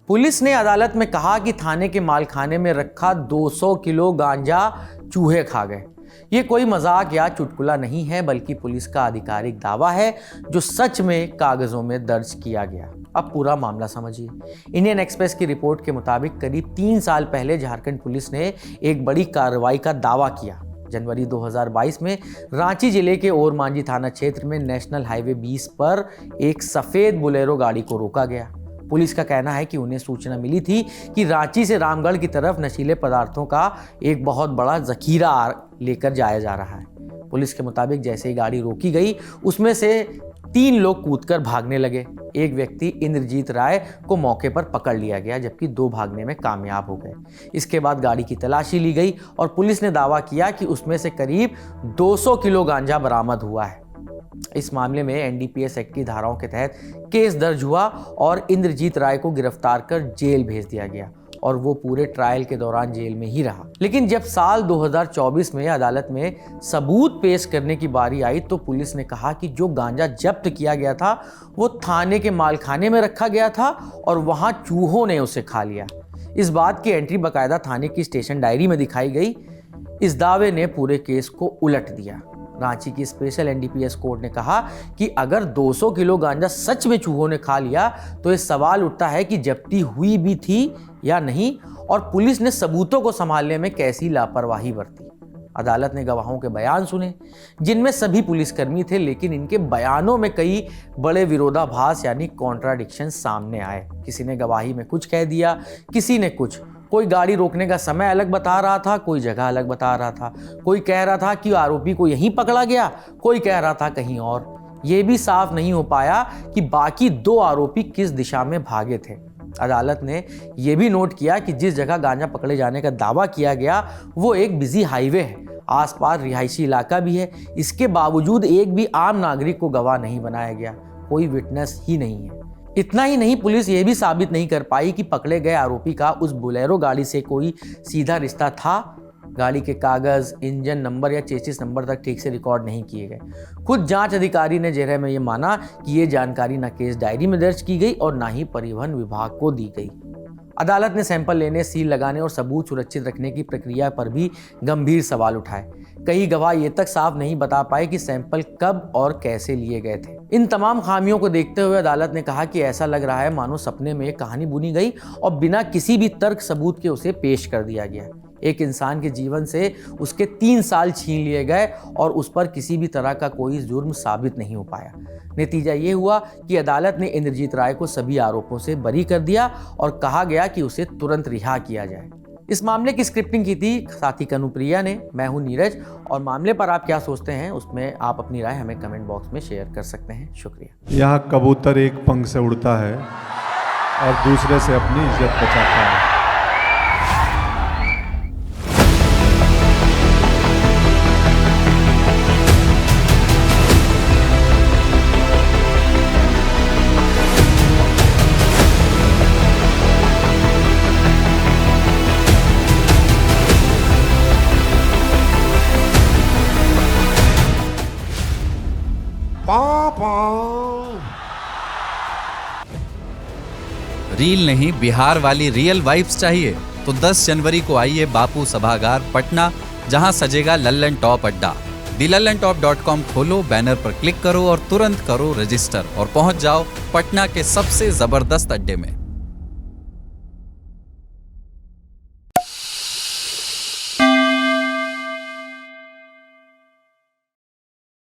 Police ने अदालत में कहा कि थाने के मालखाने में रखा 200 किलो गांजा चूहे खा गए। ये कोई मजाक या चुटकुला नहीं है, बल्कि पुलिस का आधिकारिक दावा है जो सच में कागजों में दर्ज किया गया। अब पूरा मामला समझिए। इंडियन एक्सप्रेस की रिपोर्ट के मुताबिक करीब 3 साल पहले झारखंड पुलिस ने एक बड़ी कार्रवाई का दावा किया। जनवरी 2022 में रांची जिले के ओरमांझी थाना क्षेत्र में नेशनल हाईवे 20 पर एक सफेद बोलेरो गाड़ी को रोका गया। पुलिस का कहना है कि उन्हें सूचना मिली थी कि रांची से रामगढ़ की तरफ नशीले पदार्थों का एक बहुत बड़ा जखीरा लेकर जाया जा रहा है। पुलिस के मुताबिक जैसे ही गाड़ी रोकी गई, उसमें से 3 लोग कूदकर भागने लगे। एक व्यक्ति इंद्रजीत राय को मौके पर पकड़ लिया गया, जबकि 2 भागने में कामयाब हो गए। इसके बाद गाड़ी की तलाशी ली गई और पुलिस ने दावा किया कि उसमें से करीब 200 किलो गांजा बरामद हुआ है। इस मामले में एनडीपीएस एक्ट की धाराओं के तहत केस दर्ज हुआ और इंद्रजीत राय को गिरफ्तार कर जेल भेज दिया गया और वो पूरे ट्रायल के दौरान जेल में ही रहा। लेकिन जब साल 2024 में अदालत में सबूत पेश करने की बारी आई तो पुलिस ने कहा कि जो गांजा जब्त किया गया था वो थाने के मालखाने में रखा गया था और वहां चूहों ने उसे खा लिया। इस बात की एंट्री बाकायदा थाने की स्टेशन डायरी में दिखाई गई। इस दावे ने पूरे केस को उलट दिया। रांची की स्पेशल एनडीपीएस कोर्ट ने कहा कि अगर 200 किलो गांजा सच में चूहों ने खा लिया तो ये सवाल उठता है कि जब्ती हुई भी थी या नहीं और पुलिस ने सबूतों को संभालने में कैसी लापरवाही बरती। अदालत ने गवाहों के बयान सुने, जिनमें सभी पुलिसकर्मी थे, लेकिन इनके बयानों में कई बड़े विरोधाभास यानी कॉन्ट्राडिक्शन सामने आए। किसी ने गवाही में कुछ कह दिया, किसी ने कुछ। कोई गाड़ी रोकने का समय अलग बता रहा था, कोई जगह अलग बता रहा था। कोई कह रहा था कि आरोपी को यहीं पकड़ा गया, कोई कह रहा था कहीं और। ये भी साफ नहीं हो पाया कि बाकी 2 आरोपी किस दिशा में भागे थे। अदालत ने यह भी नोट किया कि जिस जगह गांजा पकड़े जाने का दावा किया गया वो एक बिजी हाईवे है, आसपास रिहायशी इलाका भी है। इसके बावजूद एक भी आम नागरिक को गवाह नहीं बनाया गया, कोई विटनेस ही नहीं है। इतना ही नहीं, पुलिस ये भी साबित नहीं कर पाई कि पकड़े गए आरोपी का उस बोलेरो गाड़ी से कोई सीधा रिश्ता था। गाड़ी के कागज, इंजन नंबर या चेसिस नंबर तक ठीक से रिकॉर्ड नहीं किए गए। खुद जांच अधिकारी ने जेरे में ये माना कि ये जानकारी न केस डायरी में दर्ज की गई और ना ही परिवहन विभाग को दी गई। अदालत ने सैंपल लेने, सील लगाने और सबूत सुरक्षित रखने की प्रक्रिया पर भी गंभीर सवाल उठाए। कई गवाह ये तक साफ नहीं बता पाए कि सैंपल कब और कैसे लिए गए थे। इन तमाम खामियों को देखते हुए अदालत ने कहा कि ऐसा लग रहा है मानो सपने में एक कहानी बुनी गई और बिना किसी भी तर्क सबूत के उसे पेश कर दिया गया। एक इंसान के जीवन से उसके 3 साल छीन लिए गए और उस पर किसी भी तरह का कोई जुर्म साबित नहीं हो पाया। नतीजा ये हुआ कि अदालत ने इंद्रजीत राय को सभी आरोपों से बरी कर दिया और कहा गया कि उसे तुरंत रिहा किया जाए। इस मामले की स्क्रिप्टिंग की थी साथी कनुप्रिया ने। मैं हूं नीरज और मामले पर आप क्या सोचते हैं उसमें आप अपनी राय हमें कमेंट बॉक्स में शेयर कर सकते हैं। शुक्रिया। यहाँ कबूतर एक पंख से उड़ता है और दूसरे से अपनी इज्जत बचाता है। रील नहीं, बिहार वाली रियल वाइब्स चाहिए तो 10 जनवरी को आइए बापू सभागार पटना, जहां सजेगा लल्लन टॉप अड्डा। thelallanTop.com खोलो, बैनर पर क्लिक करो और तुरंत करो रजिस्टर और पहुंच जाओ पटना के सबसे जबरदस्त अड्डे में।